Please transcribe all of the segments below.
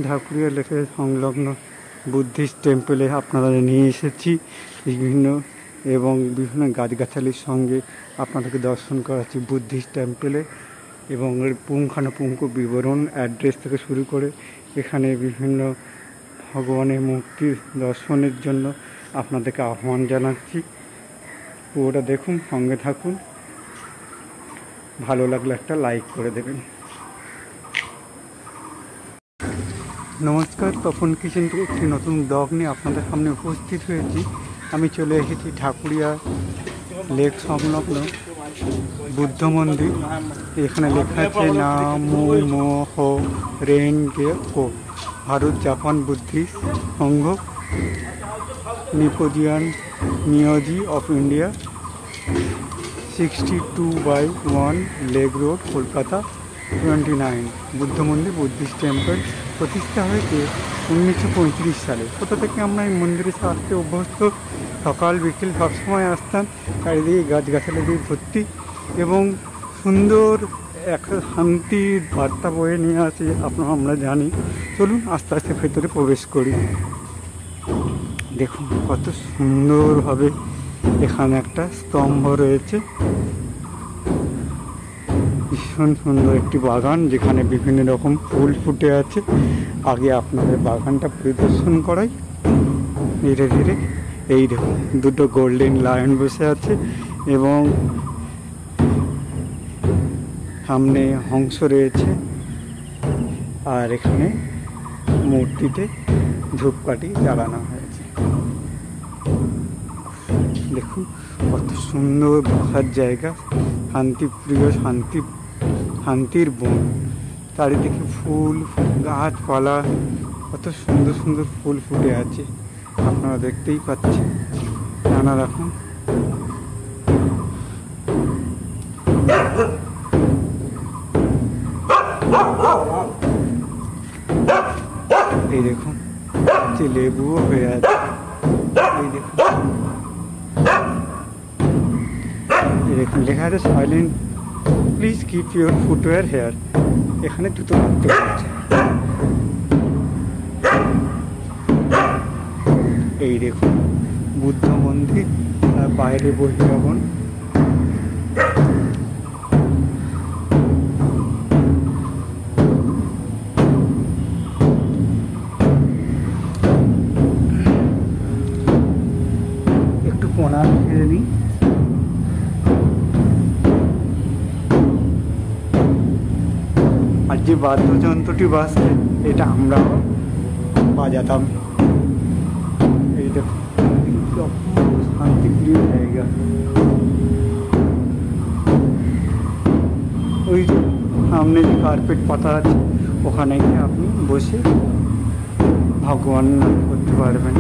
ঢাকুরিয়া লেকে সংলগ্ন বুদ্ধিস্ট টেম্পলে আপনারা নিয়ে এসেছি বিভিন্ন গাছগাছালির সঙ্গে আপনাদেরকে দর্শন করাচ্ছি বুদ্ধিস্ট টেম্পলে এবং এর পুঙ্খানুপুঙ্খ বিবরণ অ্যাড্রেস থেকে শুরু করে এখানে বিভিন্ন ভগবানের মূর্তির দর্শনের জন্য আপনাদেরকে আহ্বান জানাচ্ছি। পুরোটা দেখুন, সঙ্গে থাকুন, ভালো লাগলে একটা লাইক করে দেবেন। নমস্কার, তপন কিচেন থেকে একটি নতুন ব্লগ নিয়ে আপনাদের সামনে উপস্থিত হয়েছি। আমি চলে এসেছি ঢাকুরিয়া লেক সংলগ্ন বুদ্ধ মন্দির। এখানে লেখা আছে নামো মোহ রেনগে কো, ভারত জাপান বুদ্ধিস্ট সংঘ, নিপোজিয়ান নিওজি of India, 62/1 lake road, Kolkata 29। বুদ্ধ মন্দির বুদ্ধিস্ট টেম্পল প্রতিষ্ঠা হয়েছে 1935 সালে। কোথা থেকে আমরা এই মন্দিরে আসতে অভ্যস্ত, সকাল বিকেল সবসময় আসতাম। চারিদিকে গাছগাছালি দিয়ে ভর্তি এবং সুন্দর এক শান্তির বার্তা বয়ে নিয়ে আসে আমরা জানি। চলুন আস্তে আস্তে ভেতরে প্রবেশ করি। দেখুন কত সুন্দরভাবে এখানে একটা স্তম্ভ রয়েছে, ভীষণ সুন্দর একটি বাগান যেখানে বিভিন্ন রকম ফুল ফুটে আছে। আগে আপনাদের বাগানটা পরিদর্শন করাই। ধীরে ধীরে এই দেখুন দুটো গোল্ডেন লায়ন বসে আছে এবং সামনে হংস রয়েছে, আর এখানে মূর্তিতে ধূপকাঠি জ্বালানো হয়েছে। দেখুন কত সুন্দর বসার জায়গা, শান্তিপ্রিয় শান্তির বন। চারিদিকে ফুল গাছপালা, কত সুন্দর সুন্দর ফুল ফুটে আছে, আপনারা দেখতেই পাচ্ছেন নানা রকম। এই দেখুন যে লেবুও হয়ে আছে। এই দেখুন লেখা আছে silent please keep your footwear here. এখানে জুতো রাখতে পারছে। এই দেখুন বুদ্ধ মন্দির, আর বাইরে বহিরাগণ। একটু প্রণাম খেয়ে নিই। আর যে বাদ্যযন্ত্রটি বাজছে এটা আমরাও বাজাতাম। এই দেখুন শান্তিপ্রিয় জায়গা। ওই সামনে যে কার্পেট পাতা আছে ওখানে গিয়ে আপনি বসে ভগবান নাম করতে পারবেন।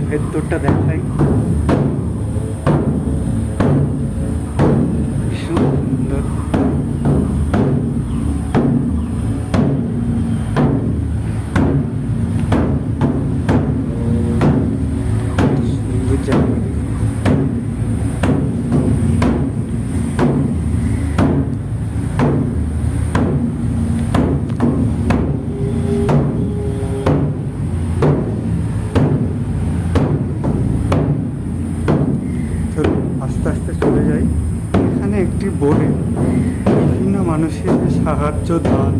ভেতরটা দেখাই, ভীষণ সুন্দর। সুন্দর জায়গা। আস্তে আস্তে চলে যাই। এখানে একটি বোর্ডে বিভিন্ন মানুষের সাহায্য দান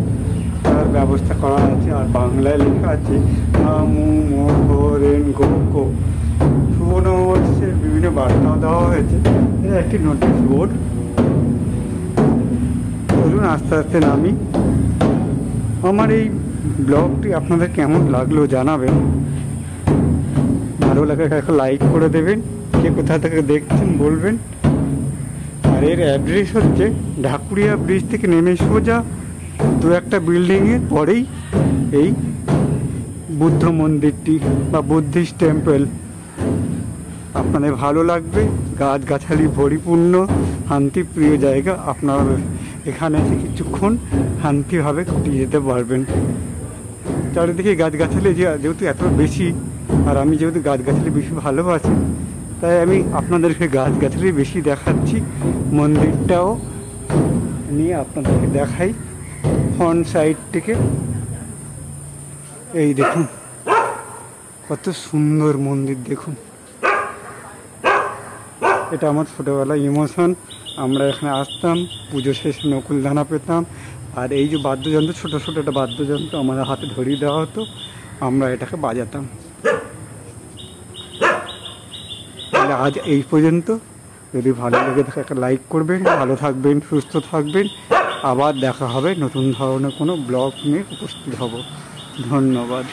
করার ব্যবস্থা করা আছে, আর বাংলায় লেখা আছে নামো মোহ রেনগে কো। শুভ নববর্ষের বিভিন্ন বার্তাও দেওয়া হয়েছে। এটা একটি নোটিশ বোর্ড। চলুন আস্তে আস্তে নামি। আমার এই ব্লগটি আপনাদের কেমন লাগলো জানাবেন। ভালো লাগে একটা লাইক করে দেবেন, কে কোথা থেকে দেখছেন বলবেন। আর এর অ্যাড্রেস হচ্ছে ঢাকুরিয়া ব্রিজ থেকে নেমে সোজা দু একটা বিল্ডিংয়ের পরেই এই বুদ্ধ মন্দিরটি বা বুদ্ধিস্ট টেম্পল। আপনাদের ভালো লাগবে, গাছগাছালি পরিপূর্ণ শান্তিপ্রিয় জায়গা। আপনারা এখানে এসে কিছুক্ষণ শান্তিভাবে কাটিয়ে যেতে পারবেন। চারিদিকে গাছগাছালি যেহেতু এত বেশি, আর আমি যেহেতু গাছগাছালি বেশি ভালোবাসি, তাই আমি আপনাদেরকে গাছগাছালি বেশি দেখাচ্ছি, মন্দিরটাও নিয়ে আপনাদেরকে দেখাই ফ্রন্ট সাইড থেকে। এই দেখুন কত সুন্দর মন্দির, দেখুন। এটা আমার ছোটোবেলার ইমোশন। আমরা এখানে আসতাম, পুজো শেষে নকুলদানা পেতাম, আর এই যে বাদ্যযন্ত্র, ছোটো ছোটো একটা বাদ্যযন্ত্র আমাদের হাতে ধরিয়ে দেওয়া হতো, আমরা এটাকে বাজাতাম। তাহলে আজ এই পর্যন্ত। যদি ভালো লেগে থাকে একটা লাইক করবেন, ভালো থাকবেন, সুস্থ থাকবেন। আবার দেখা হবে, নতুন ধরনের কোনো ব্লগ নিয়ে উপস্থিত হব। ধন্যবাদ।